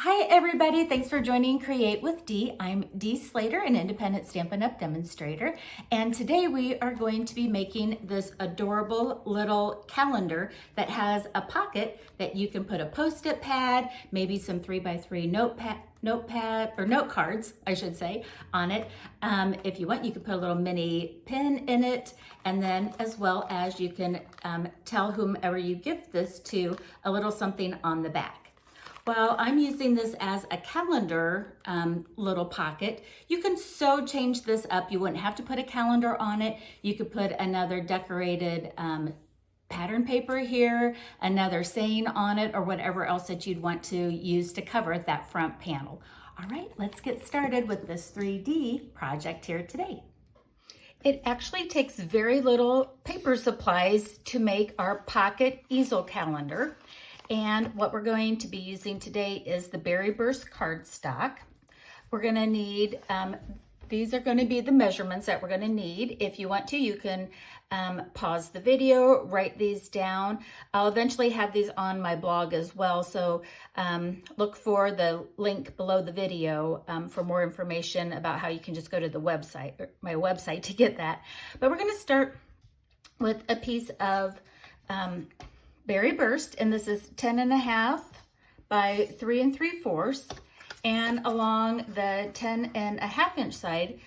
Hi everybody, thanks for joining Create with Dee. I'm Dee Slater, an independent Stampin' Up! Demonstrator, and today we are going to be making this adorable little calendar that has a pocket that you can put a post-it pad, maybe some 3x3 notepad or note cards, I should say, on it. If you want, you can put a little mini pin in it, and then as well as you can tell whomever you give this to a little something on the back. Well, I'm using this as a calendar little pocket. You can so change this up. You wouldn't have to put a calendar on it. You could put another decorated pattern paper here, another saying on it, or whatever else that you'd want to use to cover that front panel. All right, let's get started with this 3D project here today. It actually takes very little paper supplies to make our pocket easel calendar. And what we're going to be using today is the Berry Burst cardstock. We're gonna need, these are gonna be the measurements that we're gonna need. If you want to, you can pause the video, write these down. I'll eventually have these on my blog as well, so look for the link below the video for more information about how you can just go to the website, or my website, to get that. But we're gonna start with a piece of Berry Burst, and this is 10.5 by 3 3/4, and along the 10.5 inch side,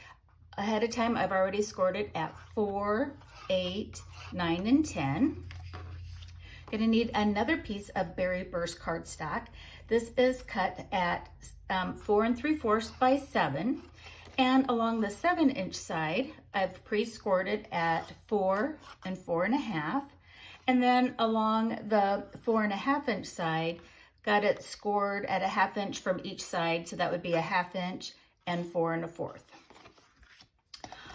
ahead of time, I've already scored it at 4, 8, 9, and 10. Gonna need another piece of Berry Burst cardstock. This is cut at 4 3/4 by 7, and along the 7 inch side, I've pre-scored it at 4 and 4.5. And then along the 4.5 inch side, got it scored at a 1/2 inch from each side. So that would be a 1/2 inch and 4 1/4.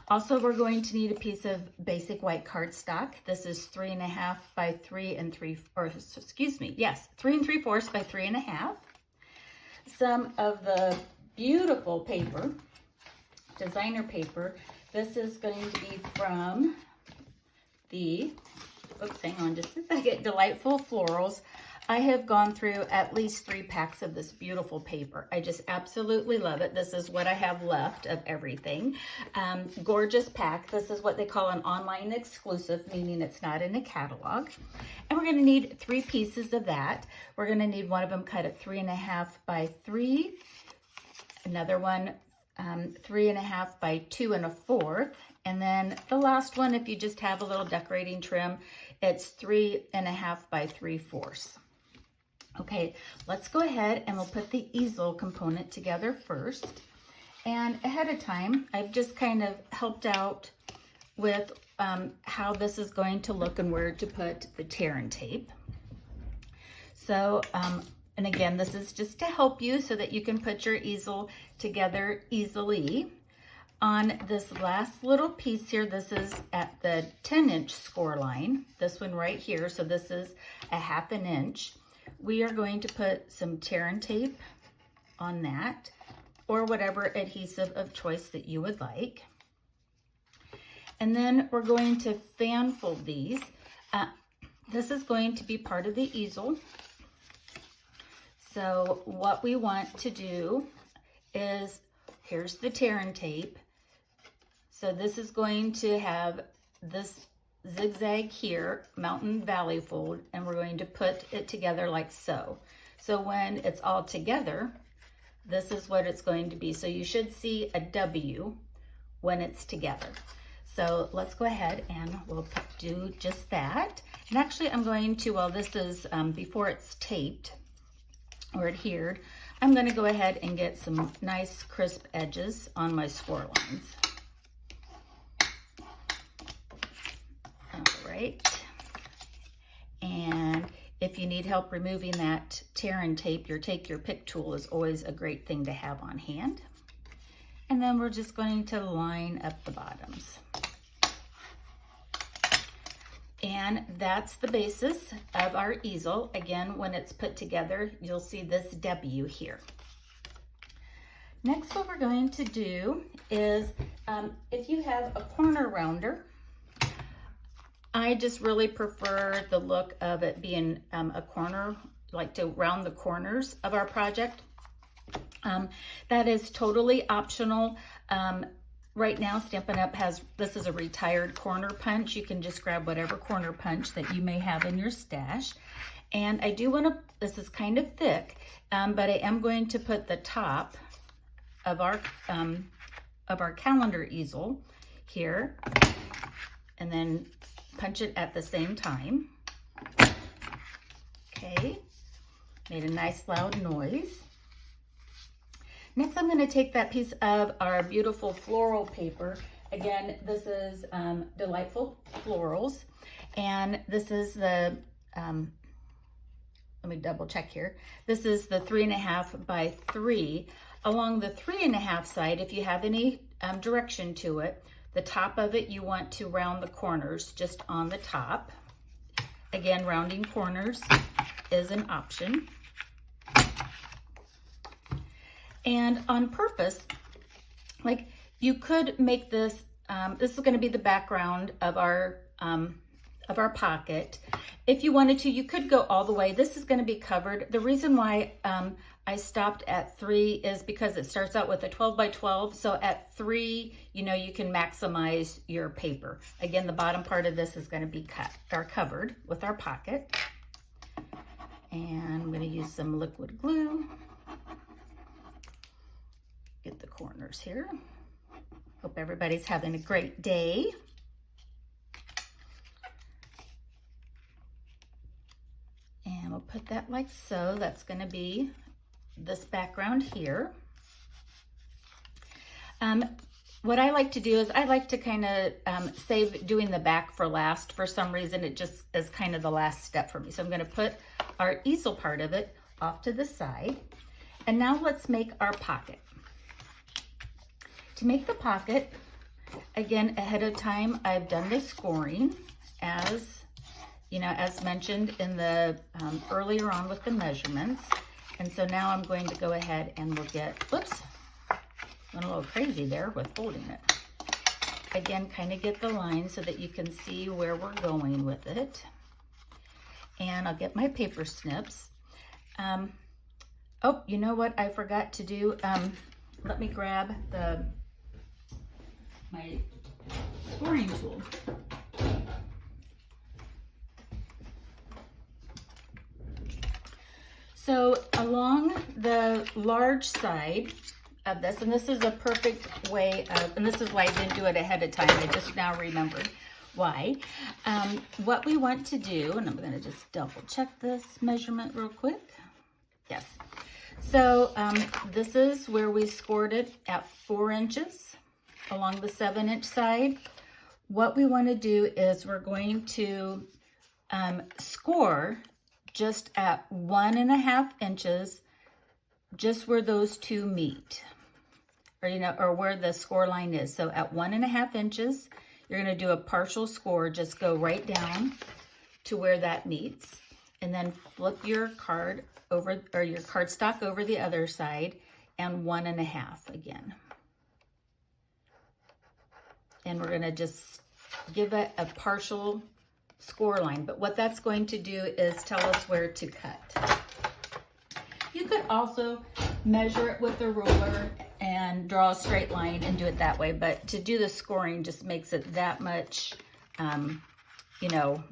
Also, we're going to need a piece of basic white cardstock. This is 3.5 by 3 3/4 by 3.5. Some of the beautiful paper, designer paper. This is going to be from the oops, hang on just a second, Delightful Florals. I have gone through at least 3 packs of this beautiful paper. I just absolutely love it. This is what I have left of everything. Gorgeous pack. This is what they call an online exclusive, meaning it's not in a catalog. And we're gonna need 3 pieces of that. We're gonna need one of them cut at 3.5 by 3, another one 3.5 by 2 1/4, and then the last one, if you just have a little decorating trim, it's 3.5 by 3/4. Okay, let's go ahead and we'll put the easel component together first. And ahead of time, I've just kind of helped out with how this is going to look and where to put the tear and tape. So, and again, this is just to help you so that you can put your easel together easily. On this last little piece here, this is at the 10 inch score line, this one right here, so this is a 1/2 inch. We are going to put some tear and tape on that, or whatever adhesive of choice that you would like. And then we're going to fan fold these. This is going to be part of the easel. So what we want to do is, here's the tear and tape. So this is going to have this zigzag here, mountain valley fold, and we're going to put it together like so. So when it's all together, this is what it's going to be. So you should see a W when it's together. So let's go ahead and we'll do just that. And actually I'm going to, while this is before it's taped or adhered, I'm going to go ahead and get some nice crisp edges on my score lines. All right. And if you need help removing that tear and tape, your take your pick tool is always a great thing to have on hand. And then we're just going to line up the bottoms. And that's the basis of our easel. Again, when it's put together, you'll see this W here. Next, what we're going to do is, if you have a corner rounder, I just really prefer the look of it being a corner, like to round the corners of our project. That is totally optional. Right now, Stampin' Up! This is a retired corner punch. You can just grab whatever corner punch that you may have in your stash. And I do want to, this is kind of thick, but I am going to put the top of our calendar easel here, and then punch it at the same time. Okay, made a nice loud noise. Next, I'm going to take that piece of our beautiful floral paper. Again, this is Delightful Florals, and this is the, let me double check here. This is the 3.5 by 3. Along the 3.5 side, if you have any direction to it, the top of it, you want to round the corners just on the top. Again, rounding corners is an option. And on purpose, like, you could make this, this is going to be the background of our pocket. If you wanted to, you could go all the way. This is going to be covered. The reason why I stopped at 3 is because it starts out with a 12 by 12. So at 3, you know, you can maximize your paper. Again, the bottom part of this is going to be cut or covered with our pocket. And I'm going to use some liquid glue. Get the corners here. Hope everybody's having a great day. And we'll put that like so. That's going to be this background here. What I like to do is I like to kind of save doing the back for last. For some reason, it just is kind of the last step for me. So I'm going to put our easel part of it off to the side. And now let's make our pocket. To make the pocket, again, ahead of time, I've done the scoring as, you know, as mentioned in the earlier on with the measurements. And so now I'm going to go ahead and we'll get, whoops, went a little crazy there with folding it. Again, kind of get the line so that you can see where we're going with it. And I'll get my paper snips. Oh, you know what I forgot to do? Let me grab my scoring tool. So along the large side of this, and this is a perfect way of, and this is why I didn't do it ahead of time, I just now remembered why. What we want to do, and I'm going to just double check this measurement real quick. Yes. So this is where we scored it at 4 inches along the 7-inch side. What we want to do is we're going to score just at 1.5 inches, just where those two meet, or, you know, or where the score line is. So at 1.5 inches, you're going to do a partial score, just go right down to where that meets, and then flip your card over, or your cardstock over the other side, and 1.5 again. And we're going to just give it a partial score line. But what that's going to do is tell us where to cut. You could also measure it with a ruler and draw a straight line and do it that way. But to do the scoring just makes it that much, you know,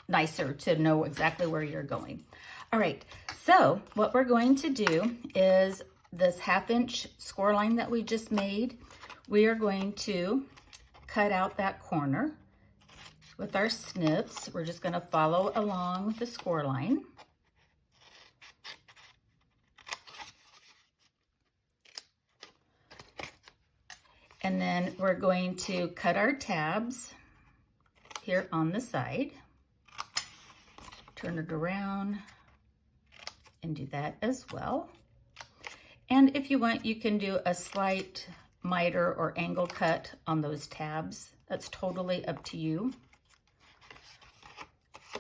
nicer to know exactly where you're going. All right, so what we're going to do is this 1/2 inch score line that we just made, we are going to cut out that corner with our snips. We're just going to follow along with the score line. And then we're going to cut our tabs here on the side. Turn it around and do that as well. And if you want, you can do a slight miter or angle cut on those tabs. That's totally up to you.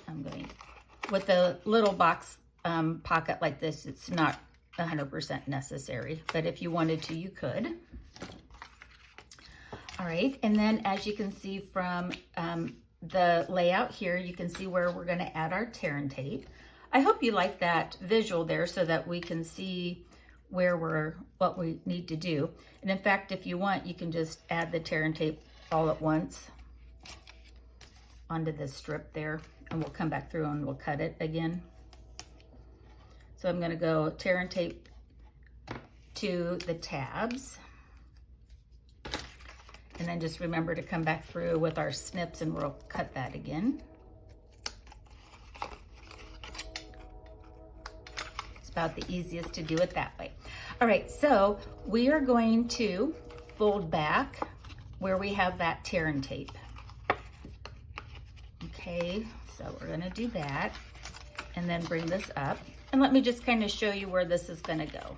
I'm going, with a little box pocket like this, it's not 100% necessary, but if you wanted to, you could. All right, and then as you can see from the layout here, you can see where we're going to add our tear and tape. I hope you like that visual there so that we can see what we need to do. And in fact, if you want, you can just add the tear and tape all at once onto this strip there, and we'll come back through and we'll cut it again. So I'm gonna go tear and tape to the tabs. And then just remember to come back through with our snips and we'll cut that again. It's about the easiest to do it that way. All right, so we are going to fold back where we have that tear and tape. Okay, so we're gonna do that and then bring this up. And let me just kind of show you where this is gonna go.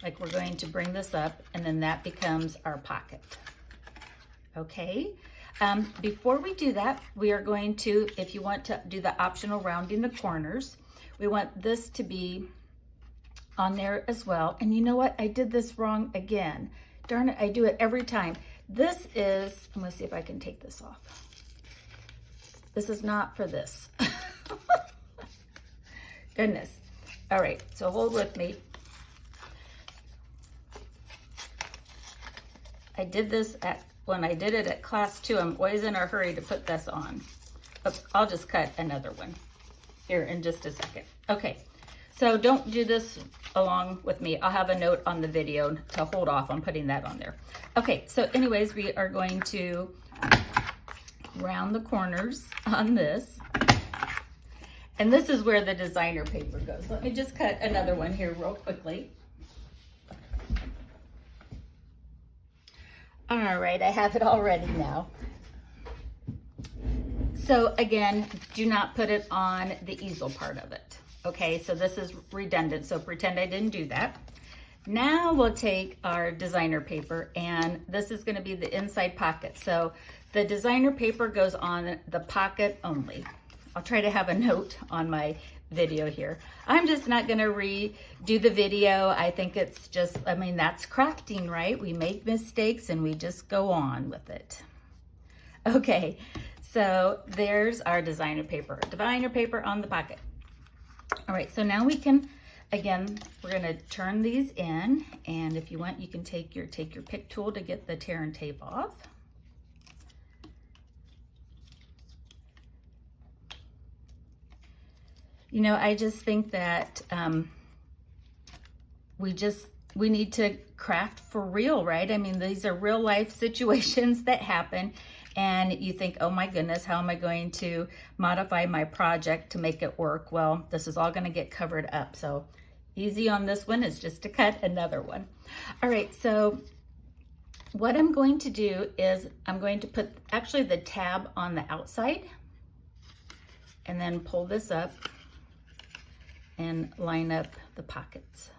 Like we're going to bring this up and then that becomes our pocket. Okay, before we do that, we are going to, if you want to do the optional rounding the corners, we want this to be on there as well. And you know what? I did this wrong again. Darn it, I do it every time. This is, I'm gonna see if I can take this off. This is not for this. Goodness. All right, so hold with me. I did this when I did it at class 2. I'm always in a hurry to put this on. Oops, I'll just cut another one here in just a second. Okay, so don't do this along with me. I'll have a note on the video to hold off on putting that on there. Okay, so anyways, we are going to round the corners on this. And this is where the designer paper goes. Let me just cut another one here real quickly. All right, I have it all ready now. So again, do not put it on the easel part of it. Okay, so this is redundant, so pretend I didn't do that. Now we'll take our designer paper, and this is gonna be the inside pocket. So the designer paper goes on the pocket only. I'll try to have a note on my video here. I'm just not gonna redo the video. I think it's just, I mean, that's crafting, right? We make mistakes and we just go on with it. Okay, so there's our designer paper on the pocket. All right, so now we can, again, we're gonna turn these in, and if you want, you can take your pick tool to get the tear and tape off. You know, I just think that we need to craft for real, right? I mean, these are real life situations that happen, and you think, oh my goodness, how am I going to modify my project to make it work? Well, this is all gonna get covered up. So easy on this one is just to cut another one. All right, so what I'm going to do is I'm going to put actually the tab on the outside and then pull this up and line up the pockets,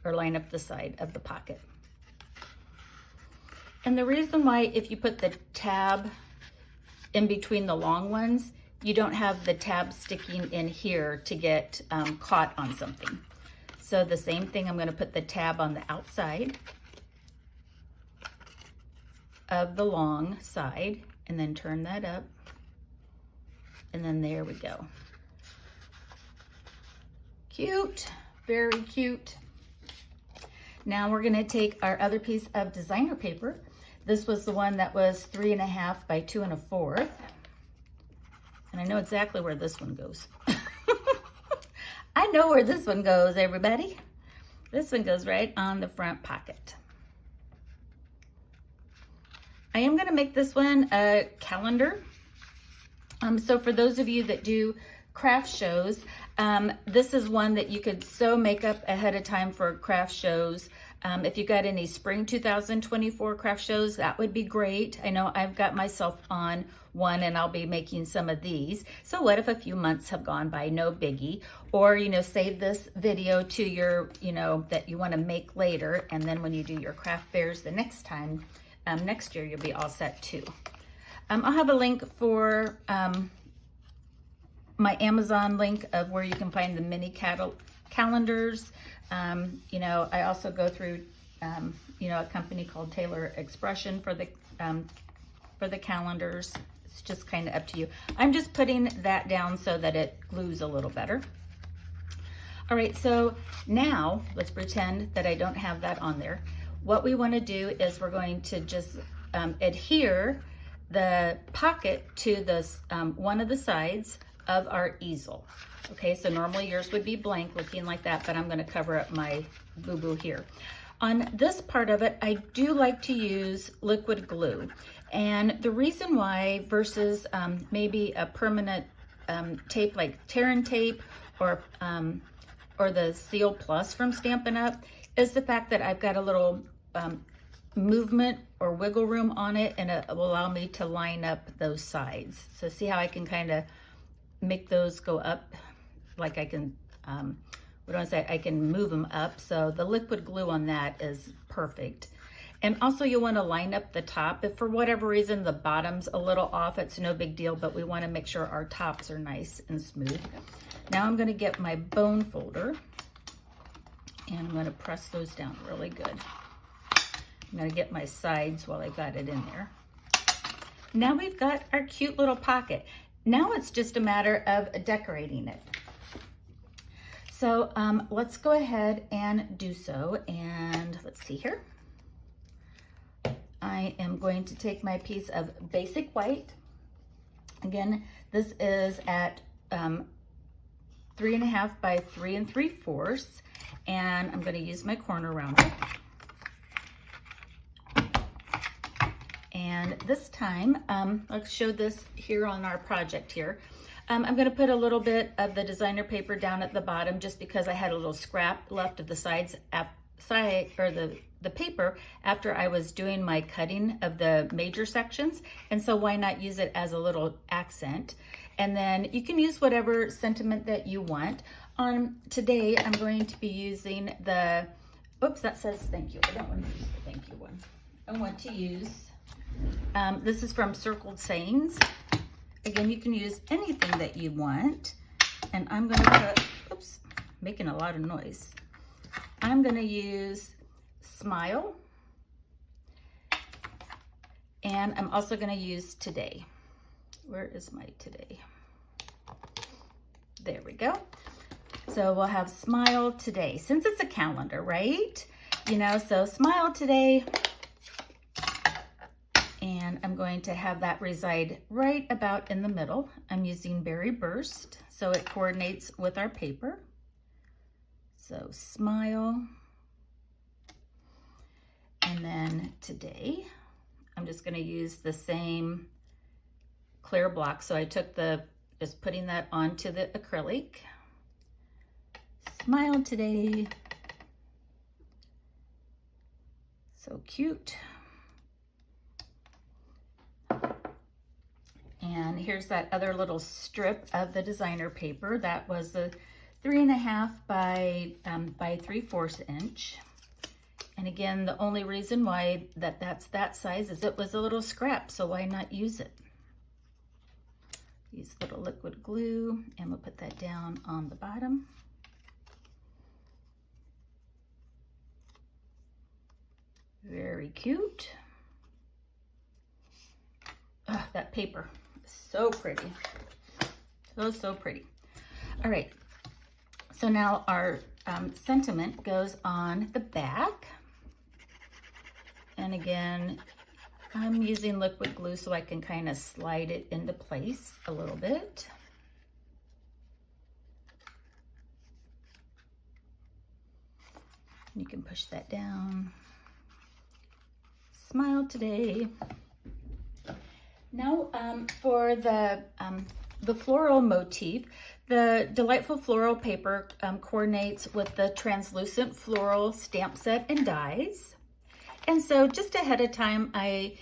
or line up the side of the pocket. And the reason why, if you put the tab in between the long ones, you don't have the tab sticking in here to get caught on something. So the same thing, I'm gonna put the tab on the outside of the long side and then turn that up. And then there we go. Cute, very cute. Now we're gonna take our other piece of designer paper. This was the one that was 3.5 by 2 1/4. And I know exactly where this one goes. I know where this one goes, everybody. This one goes right on the front pocket. I am gonna make this one a calendar. So for those of you that do craft shows, this is one that you could sew makeup ahead of time for craft shows. If you got any spring 2024 craft shows, that would be great. I know I've got myself on one and I'll be making some of these. So what if a few months have gone by? No biggie. Or, you know, save this video to your, you know, that you want to make later. And then when you do your craft fairs the next time, next year, you'll be all set too. I'll have a link for my Amazon link of where you can find the mini calendars. You know, I also go through, you know, a company called Taylor Expression for the calendars. It's just kind of up to you. I'm just putting that down so that it glues a little better. All right, so now let's pretend that I don't have that on there. What we want to do is we're going to just adhere the pocket to this one of the sides of our easel. Okay, so normally yours would be blank looking like that, but I'm going to cover up my boo-boo here. On this part of it, I do like to use liquid glue. And the reason why versus maybe a permanent tape like Terran tape or the Seal Plus from Stampin' Up! Is the fact that I've got a little movement or wiggle room on it, and it will allow me to line up those sides. So see how I can kind of make those go up, like I can, what do I say, I can move them up. So the liquid glue on that is perfect. And also you want to line up the top. If for whatever reason the bottom's a little off, it's no big deal, but we want to make sure our tops are nice and smooth. Now I'm going to get my bone folder and I'm going to press those down really good. I'm going to get my sides while I got it in there. Now we've got our cute little pocket. Now it's just a matter of decorating it. So let's go ahead and do so. And let's see here. I am going to take my piece of basic white. Again, this is at 3.5 by 3 3/4, and I'm going to use my corner rounder. And this time, let's show this here on our project here. I'm going to put a little bit of the designer paper down at the bottom just because I had a little scrap left of the sides, or the paper after I was doing my cutting of the major sections. And so why not use it as a little accent? And then you can use whatever sentiment that you want. Today, I'm going to be using the, oops, that says thank you. I don't want to use the thank you one. I want to use, this is from Circled Sayings. Again, you can use anything that you want. And I'm going to put, oops, making a lot of noise. I'm going to use Smile. And I'm also going to use Today. Where is my Today? There we go. So we'll have Smile Today, since it's a calendar, right? You know, so Smile Today. And I'm going to have that reside right about in the middle. I'm using Berry Burst, so it coordinates with our paper. So Smile. And then Today, I'm just going to use the same clear block. So I took just putting that onto the acrylic. Smile Today. So cute. And here's that other little strip of the designer paper. That was a 3.5 by 3/4 inch. And again, the only reason why that's that size is it was a little scrap, so why not use it? Use a little liquid glue, and we'll put that down on the bottom. Very cute. Oh, that paper is so pretty. So pretty. All right, so now our sentiment goes on the back. And again, I'm using liquid glue so I can kind of slide it into place a little bit. You can push that down. Smile Today. Now for the floral motif, the Delightful Floral paper coordinates with the translucent floral stamp set and dies. And so just ahead of time, I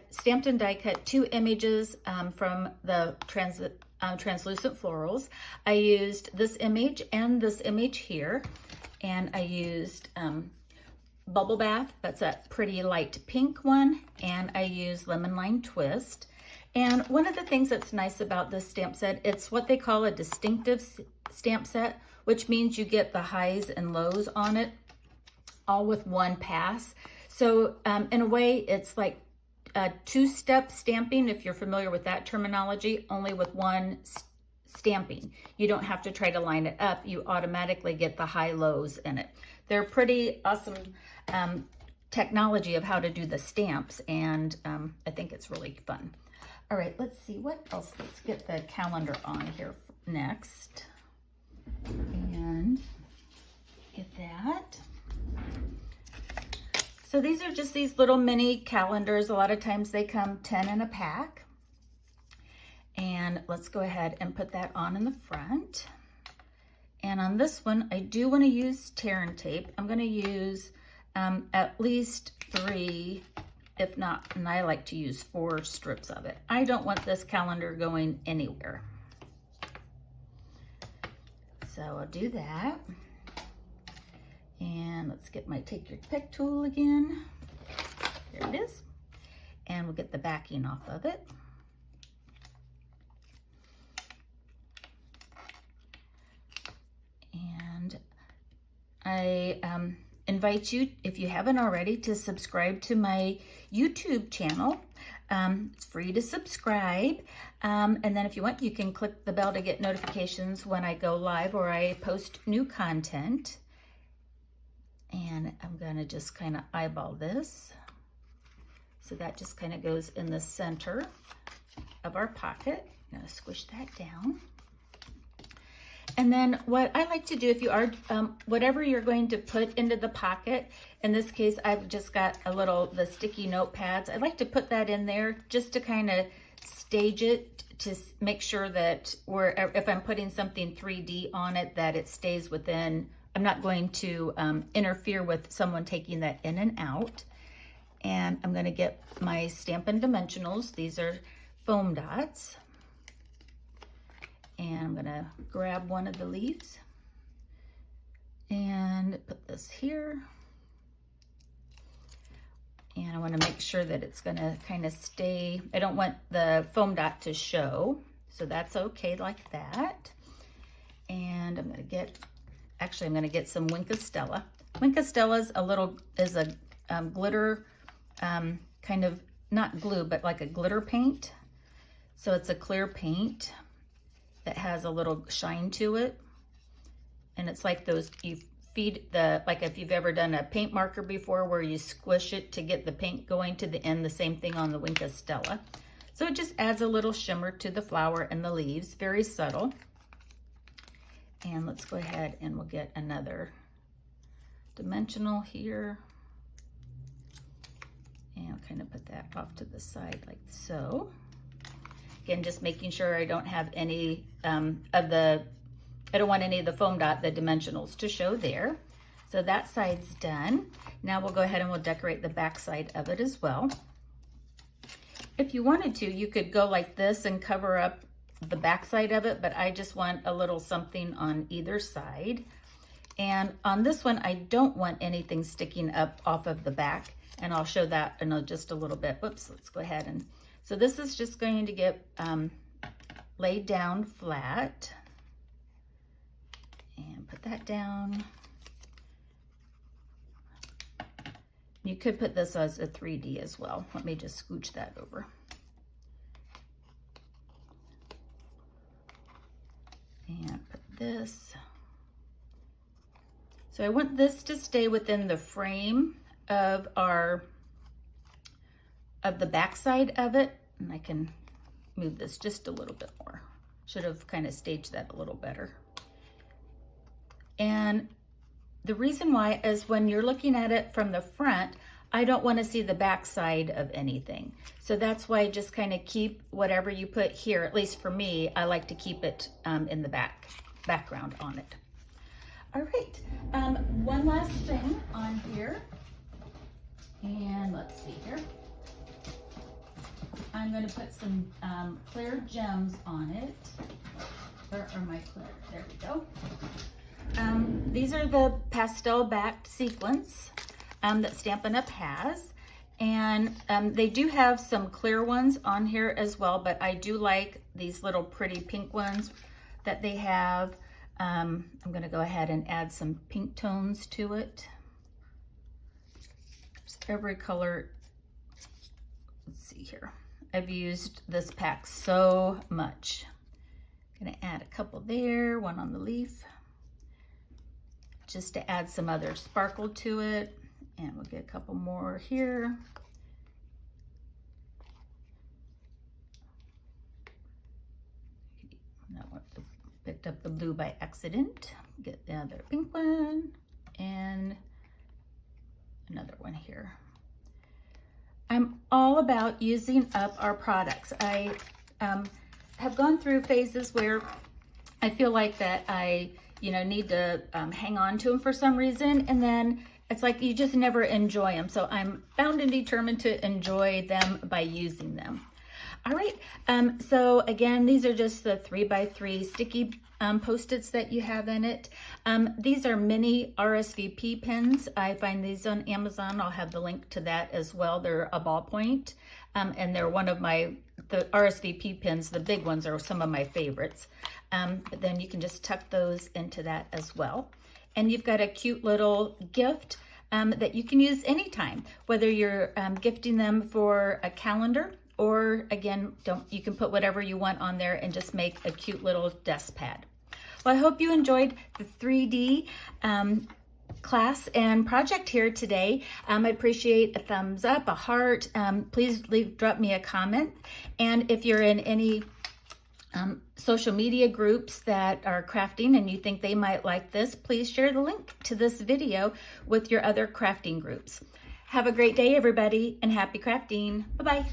stamped and die cut 2 images from the translucent florals. I used this image and this image here, and I used Bubble Bath, that's that pretty light pink one, and I used Lemon Lime Twist. And one of the things that's nice about this stamp set, it's what they call a distinctive stamp set, which means you get the highs and lows on it all with one pass. So in a way, it's like a 2-step stamping, if you're familiar with that terminology, only with one stamping. You don't have to try to line it up. You automatically get the high-lows in it. They're pretty awesome technology of how to do the stamps, and I think it's really fun. All right, let's see what else. Let's get the calendar on here next. And get that. So these are just these little mini calendars. A lot of times they come 10 in a pack. And let's go ahead and put that on in the front. And on this one, I do want to use tear and tape. I'm going to use at least 3, if not, and I like to use 4 strips of it. I don't want this calendar going anywhere. So I'll do that. And let's get my take your pick tool again. There it is. And we'll get the backing off of it. And I invite you, if you haven't already, to subscribe to my YouTube channel. It's free to subscribe. And then if you want, you can click the bell to get notifications when I go live or I post new content. And I'm going to just kind of eyeball this. So that just kind of goes in the center of our pocket. I'm going to squish that down. And then what I like to do, if you are, whatever you're going to put into the pocket, in this case, I've just got the sticky notepads. I like to put that in there just to kind of stage it, to make sure that if I'm putting something 3D on it, that it stays within. I'm not going to interfere with someone taking that in and out. And I'm going to get my Stampin' Dimensionals. These are foam dots. And I'm going to grab one of the leaves and put this here. And I want to make sure that it's going to kind of stay. I don't want the foam dot to show, so that's okay like that. And I'm going to get, actually I'm going to get some Wink of Stella. Wink of Stella is a glitter, kind of, not glue, but like a glitter paint. So it's a clear paint that has a little shine to it. And it's like those, you feed like if you've ever done a paint marker before where you squish it to get the paint going to the end, the same thing on the Wink of Stella. So it just adds a little shimmer to the flower and the leaves, very subtle. And let's go ahead and we'll get another dimensional here. And I'll kind of put that off to the side like so. Again, just making sure I don't have any I don't want any of the foam dot, the dimensionals to show there. So that side's done. Now we'll go ahead and we'll decorate the back side of it as well. If you wanted to, you could go like this and cover up the back side of it, but I just want a little something on either side. And on this one, I don't want anything sticking up off of the back, and I'll show that in just a little bit. Whoops, let's go ahead and, so this is just going to get laid down flat. And put that down. You could put this as a 3D as well. Let me just scooch that over. And put this. So I want this to stay within the frame of the back side of it. And I can move this just a little bit more. Should have kind of staged that a little better. And the reason why is when you're looking at it from the front, I don't want to see the back side of anything. So that's why I just kind of keep whatever you put here, at least for me, I like to keep it in the background on it. All right, one last thing on here. And let's see here. I'm going to put some clear gems on it. Where are my clear? There we go. These are the pastel backed sequins that Stampin' Up! Has. And they do have some clear ones on here as well, but I do like these little pretty pink ones that they have. I'm going to go ahead and add some pink tones to it. There's every color. Let's see here. I've used this pack so much. Gonna add a couple there, one on the leaf, just to add some other sparkle to it. And we'll get a couple more here. That one, picked up the blue by accident. Get the other pink one and another one here. I'm all about using up our products. I have gone through phases where I feel like that I, need to hang on to them for some reason, and then it's like you just never enjoy them. So I'm bound and determined to enjoy them by using them. All right, so again, these are just the 3x3 sticky Post-its that you have in it. These are mini RSVP pins. I find these on Amazon. I'll have the link to that as well. They're a ballpoint, and they're one of the RSVP pins, the big ones are some of my favorites. But then you can just tuck those into that as well. And you've got a cute little gift that you can use anytime, whether you're gifting them for a calendar, or again, you can put whatever you want on there and just make a cute little desk pad. Well, I hope you enjoyed the 3D class and project here today. I appreciate a thumbs up, a heart. Please drop me a comment. And if you're in any social media groups that are crafting and you think they might like this, please share the link to this video with your other crafting groups. Have a great day, everybody, and happy crafting. Bye-bye.